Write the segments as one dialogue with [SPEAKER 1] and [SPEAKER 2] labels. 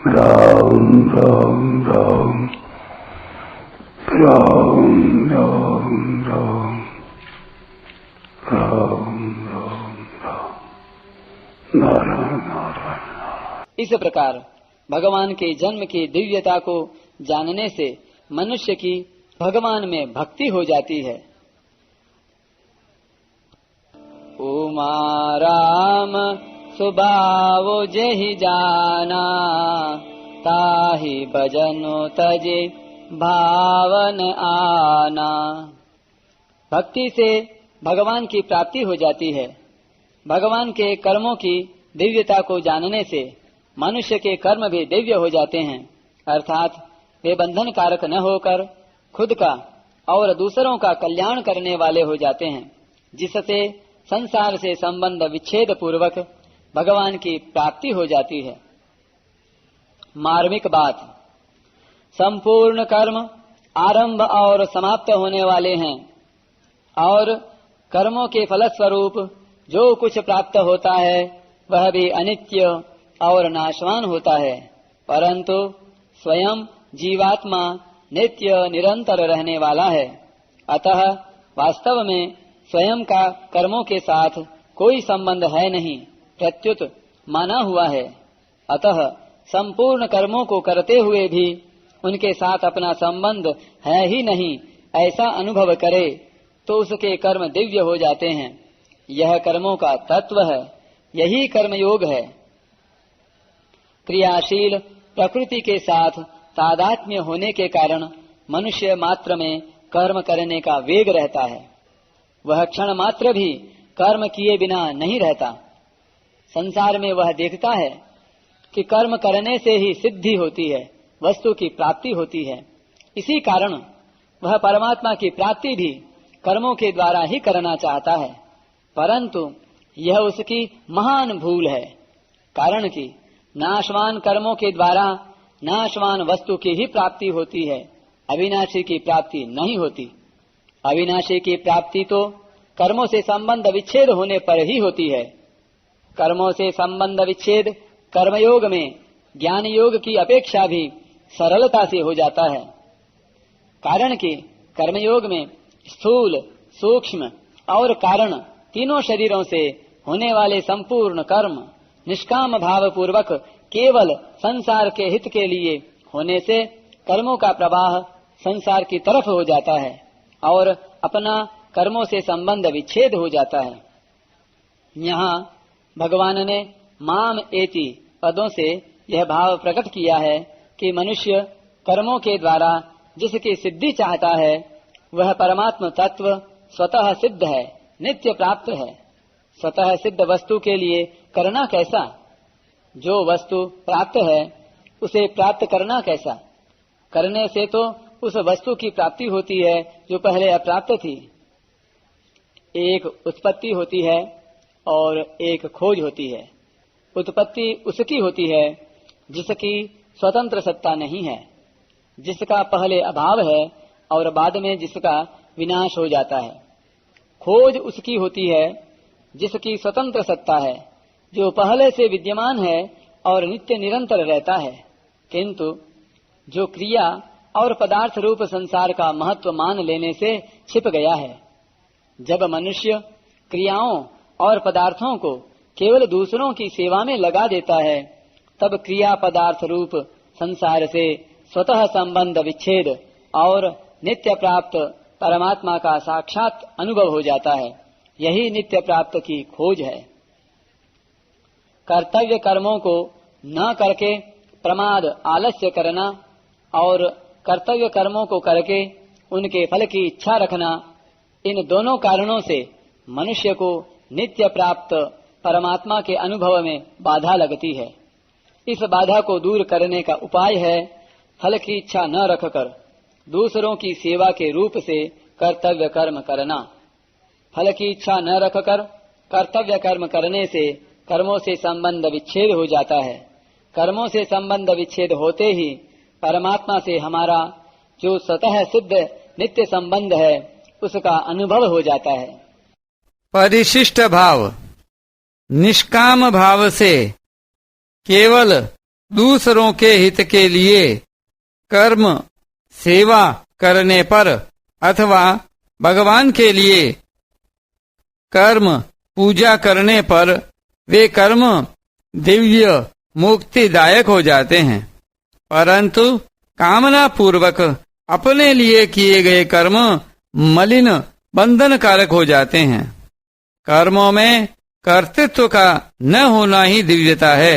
[SPEAKER 1] राम राम राम राम राम राम राम राम राम नारायण नारायण।
[SPEAKER 2] इस प्रकार भगवान के जन्म की दिव्यता को जानने से मनुष्य की भगवान में भक्ति हो जाती है। उमा राम सुभावो जेहि जाना, ताहि भजनो तजे भावन आना। भक्ति से भगवान की प्राप्ति हो जाती है। भगवान के कर्मों की दिव्यता को जानने से मनुष्य के कर्म भी दिव्य हो जाते हैं, अर्थात वे बंधन कारक न होकर खुद का और दूसरों का कल्याण करने वाले हो जाते हैं, जिससे संसार से संबंध विच्छेद पूर्वक भगवान की प्राप्ति हो जाती है। मार्मिक बात, संपूर्ण कर्म आरंभ और समाप्त होने वाले हैं और कर्मों के फलस्वरूप जो कुछ प्राप्त होता है वह भी अनित्य और नाशवान होता है, परंतु स्वयं जीवात्मा नित्य निरंतर रहने वाला है। अतः वास्तव में स्वयं का कर्मों के साथ कोई संबंध है नहीं, प्रत्युत माना हुआ है। अतः संपूर्ण कर्मों को करते हुए भी उनके साथ अपना संबंध है ही नहीं, ऐसा अनुभव करे तो उसके कर्म दिव्य हो जाते हैं। यह कर्मों का तत्व है, यही कर्मयोग है। क्रियाशील प्रकृति के साथ तादात्म्य होने के कारण मनुष्य मात्र में कर्म करने का वेग रहता है। वह क्षण मात्र भी कर्म किए बिना नहीं रहता। संसार में वह देखता है कि कर्म करने से ही सिद्धि होती है, वस्तु की प्राप्ति होती है। इसी कारण वह परमात्मा की प्राप्ति भी कर्मों के द्वारा ही करना चाहता है, परंतु यह उसकी महान भूल है। कारण कि नाशवान कर्मों के द्वारा नाशवान वस्तु की ही प्राप्ति होती है, अविनाशी की प्राप्ति नहीं होती। अविनाशी की प्राप्ति तो कर्मों से संबंध विच्छेद होने पर ही होती है। कर्मों से संबंध विच्छेद कर्मयोग में ज्ञान योग की अपेक्षा भी सरलता से हो जाता है। कारण कि कर्मयोग में स्थूल, सूक्ष्म और कारण तीनों शरीरों से होने वाले संपूर्ण कर्म निष्काम भाव पूर्वक केवल संसार के हित के लिए होने से कर्मों का प्रवाह संसार की तरफ हो जाता है और अपना कर्मों से संबंध विच्छेद हो जाता है। यहाँ भगवान ने माम एति पदों से यह भाव प्रकट किया है कि मनुष्य कर्मों के द्वारा जिसकी सिद्धि चाहता है वह परमात्म तत्व स्वतः सिद्ध है, नित्य प्राप्त है। स्वतः सिद्ध वस्तु के लिए करना कैसा? जो वस्तु प्राप्त है उसे प्राप्त करना कैसा? करने से तो उस वस्तु की प्राप्ति होती है जो पहले अप्राप्त थी। एक उत्पत्ति होती है और एक खोज होती है। उत्पत्ति उसकी होती है जिसकी स्वतंत्र सत्ता नहीं है, जिसका पहले अभाव है और बाद में जिसका विनाश हो जाता है। खोज उसकी होती है जिसकी स्वतंत्र सत्ता है, जो पहले से विद्यमान है और नित्य निरंतर रहता है, किंतु जो क्रिया और पदार्थ रूप संसार का महत्व मान लेने से छिप गया है। जब मनुष्य क्रियाओं और पदार्थों को केवल दूसरों की सेवा में लगा देता है, तब क्रिया पदार्थ रूप संसार से स्वतः संबंध विच्छेद और नित्य प्राप्त परमात्मा का साक्षात अनुभव हो जाता है। यही नित्य प्राप्त की खोज है। कर्तव्य कर्मों को न करके प्रमाद आलस्य करना और कर्तव्य कर्मों को करके उनके फल की इच्छा रखना, इन दोनों कारणों से मनुष्य को नित्य प्राप्त परमात्मा के अनुभव में बाधा लगती है। इस बाधा को दूर करने का उपाय है फल की इच्छा न रखकर दूसरों की सेवा के रूप से कर्तव्य कर्म करना। फल की इच्छा न रखकर कर्तव्य कर्म करने से कर्मों से संबंध विच्छेद हो जाता है। कर्मों से संबंध विच्छेद होते ही परमात्मा से हमारा जो स्वतः सिद्ध नित्य संबंध है उसका अनुभव हो जाता है।
[SPEAKER 3] परिशिष्ट भाव, निष्काम भाव से केवल दूसरों के हित के लिए कर्म सेवा करने पर अथवा भगवान के लिए कर्म पूजा करने पर वे कर्म दिव्य मुक्तिदायक हो जाते हैं, परंतु कामना पूर्वक अपने लिए किए गए कर्म मलिन बंधन कारक हो जाते हैं। कर्मों में कर्तृत्व का न होना ही दिव्यता है।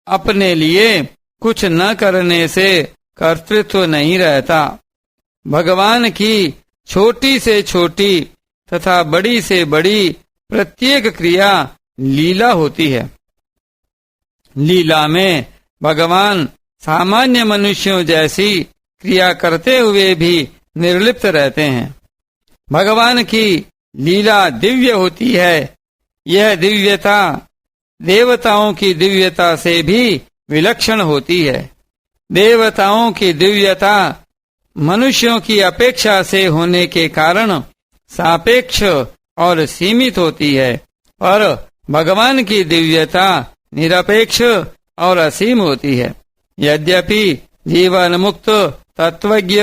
[SPEAKER 3] अपने लिए कुछ न करने से कर्तृत्व नहीं रहता। भगवान की छोटी से छोटी तथा बड़ी से बड़ी प्रत्येक क्रिया लीला होती है। लीला में भगवान सामान्य मनुष्यों जैसी क्रिया करते हुए भी निर्लिप्त रहते हैं। भगवान की लीला दिव्य होती है। यह दिव्यता देवताओं की दिव्यता से भी विलक्षण होती है। देवताओं की दिव्यता मनुष्यों की अपेक्षा से होने के कारण सापेक्ष और सीमित होती है, और भगवान की दिव्यता निरपेक्ष और असीम होती है। यद्यपि जीवन मुक्त तत्वज्ञ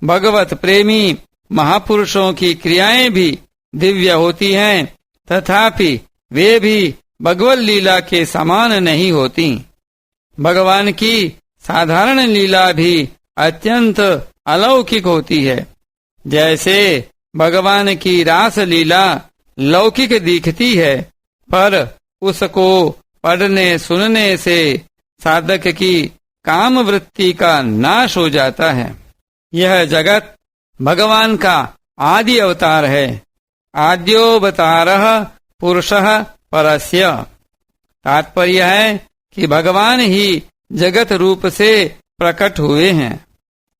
[SPEAKER 3] भगवत प्रेमी महापुरुषों की क्रियाएं भी दिव्य होती हैं, तथापि वे भी भगवत लीला के समान नहीं होती। भगवान की साधारण लीला भी अत्यंत अलौकिक होती है। जैसे भगवान की रास लीला लौकिक दिखती है, पर उसको पढ़ने सुनने से साधक की काम वृत्ति का नाश हो जाता है। यह जगत भगवान का आदि अवतार है। आद्योवतारः पुरुषः परस्य। तात्पर्य है कि भगवान ही जगत रूप से प्रकट हुए हैं,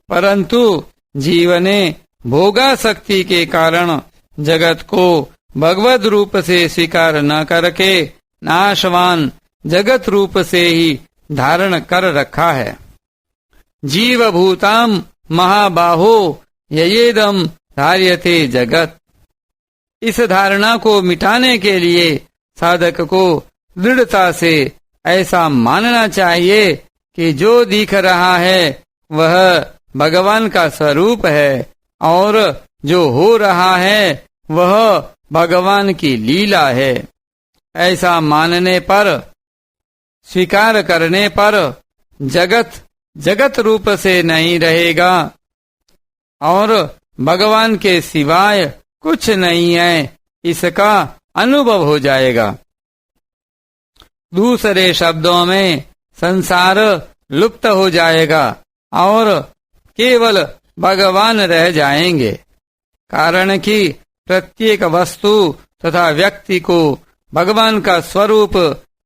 [SPEAKER 3] परंतु जीव ने भोगासक्ति के कारण जगत को भगवद रूप से स्वीकार न करके नाशवान जगत रूप से ही धारण कर रखा है। जीव भूताम महाबाहो ययेदम धार्यते जगत। इस धारणा को मिटाने के लिए साधक को दृढ़ता से ऐसा मानना चाहिए कि जो दिख रहा है वह भगवान का स्वरूप है, और जो हो रहा है वह भगवान की लीला है। ऐसा मानने पर, स्वीकार करने पर जगत जगत रूप से नहीं रहेगा और भगवान के सिवाय कुछ नहीं है, इसका अनुभव हो जाएगा। दूसरे शब्दों में संसार लुप्त हो जाएगा और केवल भगवान रह जाएंगे। कारण कि प्रत्येक वस्तु तथा व्यक्ति को भगवान का स्वरूप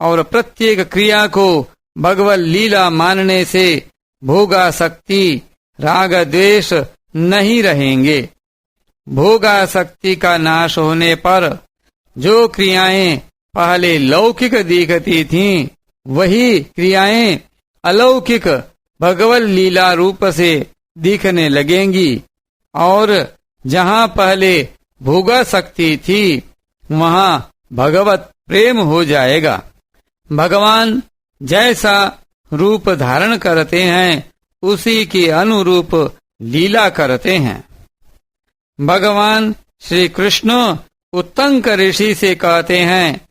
[SPEAKER 3] और प्रत्येक क्रिया को भगवत लीला मानने से भोगासक्ति राग द्वेष नहीं रहेंगे। भोगासक्ति का नाश होने पर जो क्रियाएं पहले लौकिक दिखती थीं, वही क्रियाएं अलौकिक भगवत लीला रूप से दिखने लगेंगी, और जहाँ पहले भोगासक्ति थी वहाँ भगवत प्रेम हो जाएगा। भगवान जैसा रूप धारण करते हैं उसी के अनुरूप लीला करते हैं। भगवान श्री कृष्ण उत्तंक ऋषि से कहते हैं,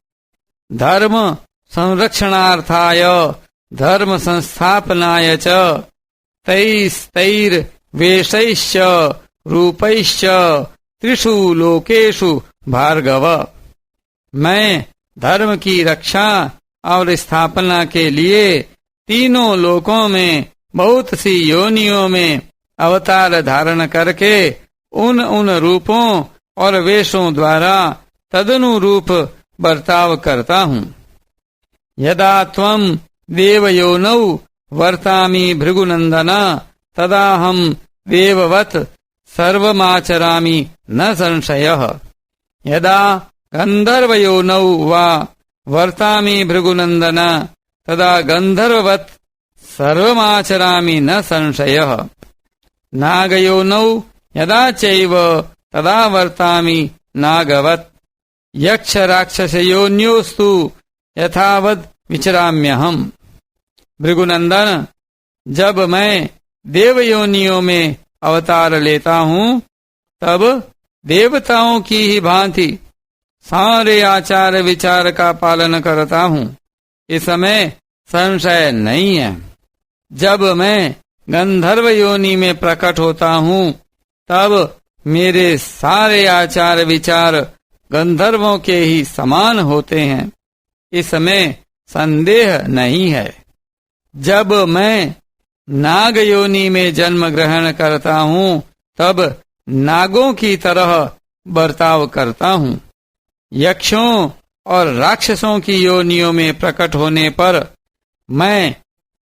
[SPEAKER 3] धर्म संरक्षणार्थाय धर्म संस्थापनाय च तैस्तैर्वेशैश्च रूपैश्च त्रिषु लोकेषु भार्गव। मैं धर्म की रक्षा और स्थापना के लिए तीनों लोकों में बहुत सी योनियों में अवतार धारण करके उन रूपों और वेशों द्वारा तदनुरूप बर्ताव करता हूँ। यदा त्वं देवयोनौ वर्तामि भृगुनंदन तदाहं देववत् सर्वमाचरामि न संशयः। यदा गंधर्वयोनौ वा वर्तामि भृगुनंदन तदा गंधर्ववत् सर्वमाचरामि न संशयः। नागयोनौ यदा चैव तदा वर्तामि नागवत्। यक्ष राक्षसयोन्योस्तु यथावद् विचराम्यहम्। भृगुनंदन, जब मैं देव योनियों में अवतार लेता हूँ तब देवताओं की ही भांति सारे आचार विचार का पालन करता हूँ, इसमें संशय नहीं है। जब मैं गंधर्व योनि में प्रकट होता हूँ तब मेरे सारे आचार विचार गंधर्वों के ही समान होते हैं, इसमें संदेह नहीं है। जब मैं नाग योनि में जन्म ग्रहण करता हूँ तब नागों की तरह बर्ताव करता हूँ। यक्षों और राक्षसों की योनियों में प्रकट होने पर मैं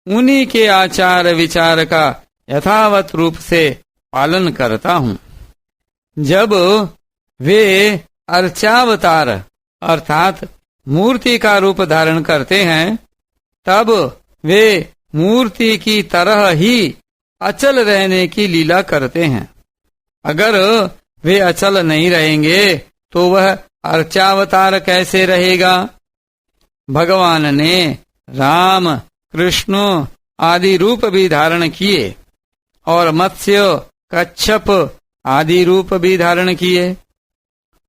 [SPEAKER 3] उन्हीं के आचार विचार का यथावत रूप से पालन करता हूँ। जब वे अर्चावतार अर्थात मूर्ति का रूप धारण करते हैं तब वे मूर्ति की तरह ही अचल रहने की लीला करते हैं। अगर वे अचल नहीं रहेंगे तो वह अर्चावतार कैसे रहेगा? भगवान ने राम, कृष्ण आदि रूप भी धारण किए और मत्स्य, कच्छप आदि रूप भी धारण किए।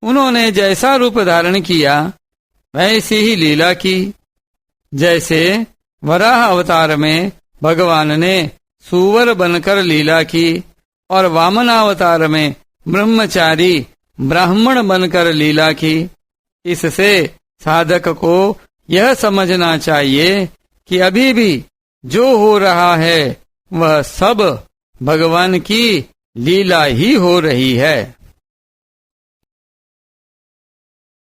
[SPEAKER 3] उन्होंने जैसा रूप धारण किया वैसी ही लीला की। जैसे वराह अवतार में भगवान ने सूवर बनकर लीला की और वामनावतार में ब्रह्मचारी ब्राह्मण बनकर लीला की। इससे साधक को यह समझना चाहिए कि अभी भी जो हो रहा है वह सब भगवान की लीला ही हो रही है।